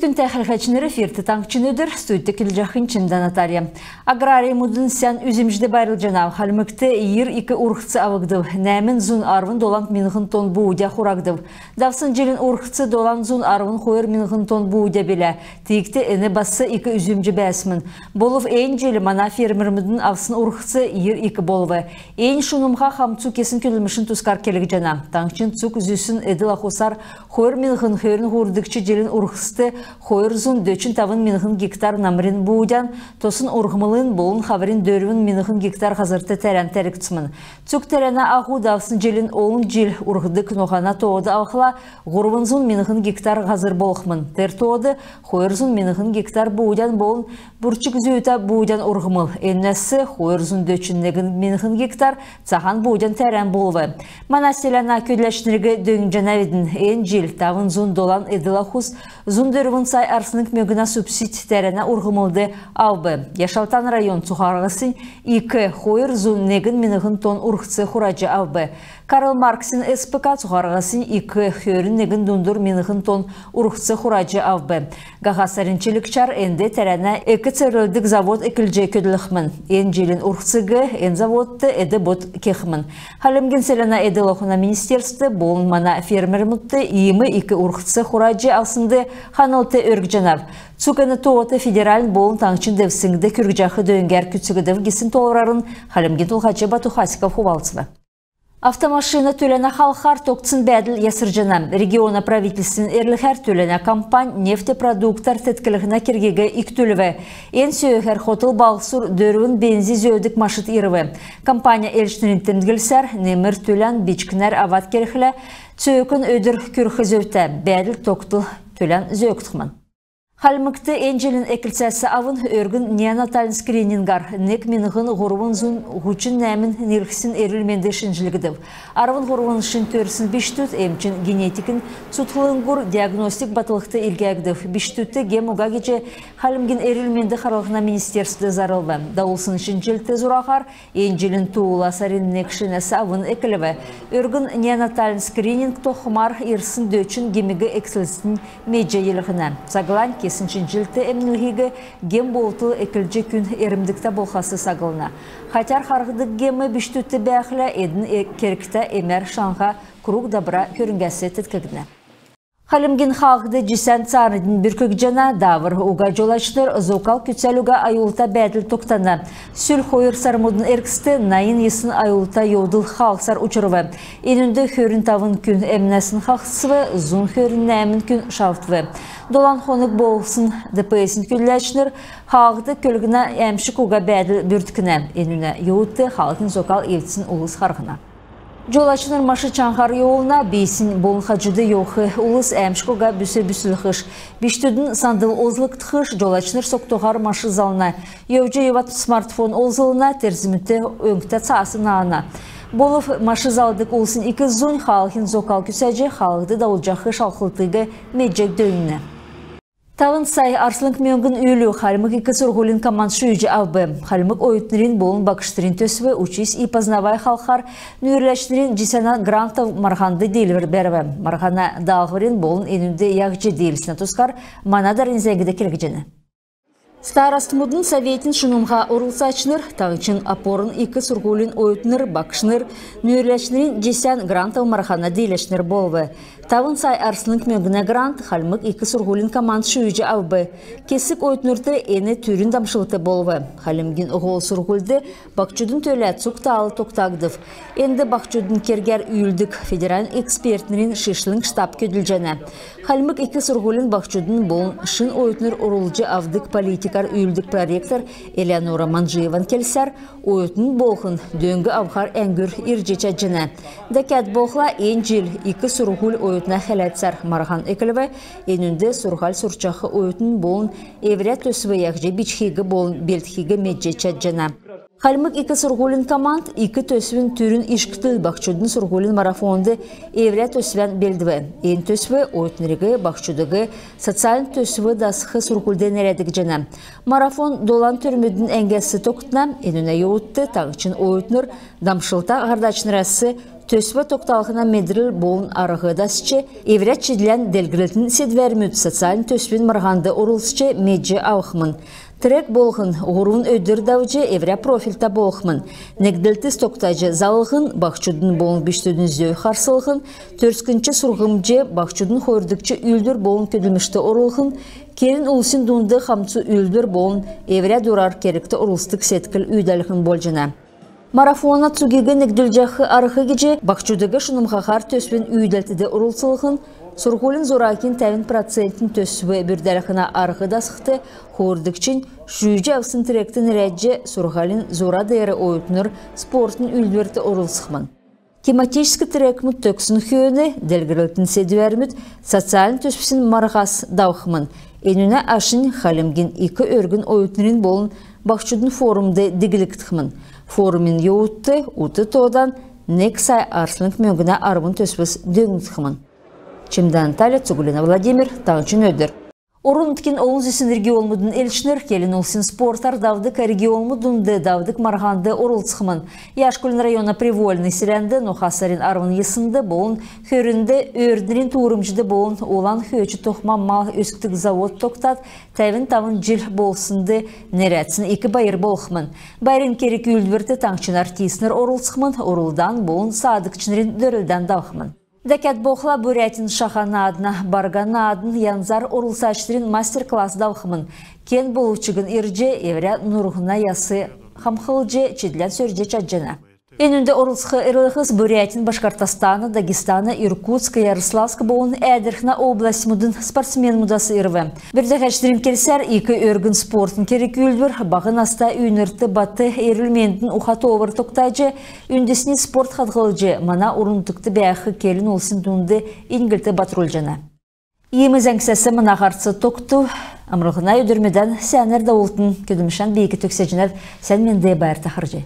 күн тәхілхәчінері фирті таңчыныдыр, студия кілжақын чында Наталья. Агрария мұдын сән үзімжді байрыл жанав, халмыкты ир икі урқцы авығдыв, нәмін зұн арвын долан минғын тон бұудя құрағдыв. Давсын желін урқцы долан зұн арвын қойыр минғын тон бұудя білі. Тейікті әні басы икі үзімжі бәсмін. Болов әйін желі мана фермермідің авсын урқцы ир икі болывы. Әйін шунымға хамцу кесін күлімішін тұскар келік жана. Таңчын цук үзісін әділ ақосар қойыр минғын хөрін ғурдықчы желін урқысты Хойырзун дөчін тавын минғын гектар намрин бұудян, тосын урғымылын болын хаварин дөрвін минғын гектар қазырты тәрән тәріктсімін. Цук тәрәна ағу давсын желін олын жел урғыдық ноғана тоғыды ауқыла, ғұрвынзун минғын гектар қазыр болықмын. Тер тоғыды, хойырзун минғын гектар бұудян болын бұрчық зүйті бұудян урғымыл. Эннесі хойырзун дөчін негін минғын гектар цахан бұудян тәрән болывы. Мана селяна көйләшініргі дөң жанавидін ен жел тавын зун долан эділахус, зун дөрвін сай арсынық мөгіна субсид тәрәна урғымылды албы. Яшалтан район цухарғысын 2 хойыр зун негін минығын тон урғысы хурajı албы. Карл Марксин СПК цухарғысын 2 хөрін негін дундур минығын тон урғысы хурajı албы. Ғағасарынчылық чар әнді тәрәна 2 церөлдік завод экілже көділіқмін. Ен желін урғысығы ен заводты әді бот кеқмін. Халімген селена әділіқуна министерсті болын мана фермер мұтты 2 урғысы хурajы алсынды Ханалты өрг жанав. Цуканы тоғыты федералін болын таңчын дэвсіңді күргіжақы дөңгер күтсігідів гесін толырарын Халімген Толғачы Батухасиков хубалцыва. Автомашина төләні халқар тоқтсын бәділ ясыр жанам. Региона правительствен әрліхәр төләні компань нефтепродуктар тәткілігіна кергегі иктөліві. Ен сөйхәр хотыл балғысыр дөрвін бензи зөйдік машыт ирывы. Компания әлшінерін тімдгілсәр, немір төлән бичкінер ават керіхілі, сөйкін өдір күрхі зөйті, бәділ тоқтыл төлән зөйктіқмін. Халмыкты энжелін әкілсәсі авын өргін неонаталін скринингар, нек минығын ғорвын зұн ғучын нәмін нерхісін әрілменді шынжілігідів. Арвын ғорвын шын төрісін біштүт, әмчін генетикін сұтқылыңғыр диагностик батылықты илгәгдів. Біштүтті гем ұға кече халымген әрілменді қаралғына министерсті зарылды. Дауылсын шынжілті зұрағар, энжелін туыла сарин некшінәсі авын әкіліві. Өргін неонаталін скрининг тоқымар ерсін дөчін гемігі әксілістің меджа еліғіна. Сағылан кесіншін жылты әмнілігі гем болтыл әкілжі күн әрімдікті болғасы сағылына. Хатяр қарғыдық гемі біштүтті бәқілі әдің керікті әмәр шанға күрук дабыра көрінгәсі тіткігіні. Халімген халқыды жесен царыдың бүркік жана давыр уға жолашыныр зокал күтсәлуға айулта бәділ тоқтаны. Сүл қойыр сармудын әркісті найын есын айулта йодыл халқсар ұчырывы. Енінді хөрін тавын күн әмнәсін халқсывы, зұн хөрін нәмін күн шауытвы. Долан қонық болғысын ДПСін күлләшінір, халқыды көлгіна әмшік уға бәділ бүрткіні. Еніне йоутты халқын зокал евтсін ұлыс қарғына. Жолачыныр машы чанғар йолына бейсін болын қаджуды йоқы ұлыс әмшкуға бүсі-бүсіл қыш. Біштүдің сандыл озлық тұқыш жолачыныр соқтоғар машы залына. Еуджі еват смартфон олзылына терзімітті өңкті цасын ағына. Болов машы залдық ұлысын 2 зон халқын зокал күсәжі халықты даулжақы шалқылтығы меджек дөйіні. Тавын сай арсылынк мөңгін үйлі халмық 2 сұрғылын команд шүйжі авбы. Халмық ойытнырын болын бақыштырын төсіві учис и познавай халқар нүйірләшнырын жесена грантов марғанды дейлівір бәріві. Марғана дағырын болын енімді яғжы дейлісіне тұскар манадарын зәңгіде келгіжені. Старастымудын советин шынымға орылсачыныр, таңчын апорын 2 сұрғылын ойытныр, бақшыныр, нүйірләшнырын жесен грантов марғана дейлешнер болвы. Тавын сай арсынық мөңгіне грант, халмық 2 сұрғылын команд шүйжі авбы. Кесік ойытнырды әні түрін дамшылыты болвы. Халімген ұғол сұрғылды бақчудың төлі цуқталы тоқтағдыв. Әнді бақчудың кергер үйілдік федерал экспертнерін шешлің штаб көділжені. Халмық 2 сұрғылын бақчудың болын шын ойытныр орылжы авдық политикар үйілдік проректор Элеонора Манжиеван келсер, ойытын болғын дөңгі авғар әңгір иржеча жіне. Дәкәт болғыла ән жел 2 сұрғыл ойытына хәләтсар марған екіліві, енінде сұрғал сұрчақы ойытын болын еврет өсіві яғжы бичхегі болын белтхегі меджеча жіне. Халмык ики сургулин команд ики төсвін түрін ишкітіл бақчудын сургулин марафонды евря төсвен белдіві. Ең төсві ойытнырығы бақчудығы социалин төсві дасқы сургулден әредік жана. Марафон долан түрмүдін әңгесі тоқтына енуне еуытты таңчын ойытныр дамшылта ғардачнырасы төсві тоқталғына медрил болын арығыдасчы евря чидлен делгілітін седвермүд социалин төсвін марғанды орылсчы меджі ауқмын. Трек болғын, ғұрын өйдір дәуже евря профилта болғын. Негділтіс тоқтайжы залғын, бақчудың болын біштөдің зөй қарсылғын, төрскінші сұрғымже бақчудың қойырдықчы үлдір болын көділмішті орылғын, керін ұлсын дұнды қамцу үлдір болын евря дұрар керекті ұрылстық сеткіл үйдәліғін болжына. Марафонна цугегі негділжақы арықы кеже бақчудығы шынымғақар төсвен үйдәлтіде ұрылсылығын, Сургулин зоракин 50% төсві бүрдәліғіна арғы дасықты қордықчын жүйжі авсын тіректін рәджі Сургалин зора дәрі ойытныр спортын үлдерді орылсықмын. Тематическі трекміт төксін хүйені, дәлгірілтін седуәрміт, социалин төспісін марғас дауқмын. Енуна ашын халімген 2 өргін ойытнырын болын бақчудың форумды дегіліктіқмін. Форумын еуытты, ұты тодан, нек сай арсылың мөңгіна арбын төспіс дөңгітіқмін. Чемдан Наталья Цугулина Владимир, Таңчын өдір. Орынткен олынзесін регионмудын элшнер келін олсын спортар давдык регионмудунды давдык марғанды орылсықмын. Яшкөлін района Привольный сіренді, Нохасарин арвын есінді болын, хөрінді өрдірін туырымжыды болын, олан хөөчі тоқма мал өскітік завод тоқтат, тәвін тавын жил болсынды нерәтсін 2 байыр болқмын. Байрын керек үлдверті Таңчын артистнер орылсықмын, орылдан болын садықчынрын дөрілден дауқмын. Дәкәт боқла Бурятин шахана адына, баргана адын янзар орылсачтырын мастер-класс дауқымын. Кен болучығын ирже евря нұрғына ясы қамқылже чедлен сөрже чаджана. Енінде орылсқы ырылықыз Бурятин, Башкортостаны, Дагестаны, Иркутск, Ярославск болын әдірхна область мұдын спортсмен мұдасы ирві. Бірді қәштірін келсер, 2 өргін спортын керек үлдір, бағын аста үйнірті баты ерілмендін ұқаты овыр тоқтайжы, үндесіне спорт қадғылжы, мана ұрынтықты бәқі келін олсын дүнді ингілті батырылжана. Еміз әңсәсі мына қарсы тоқты, амырғына өдірмеден сәнер дауылтын көдімішан бейкі төксежінер сән менде бәр тақыржы.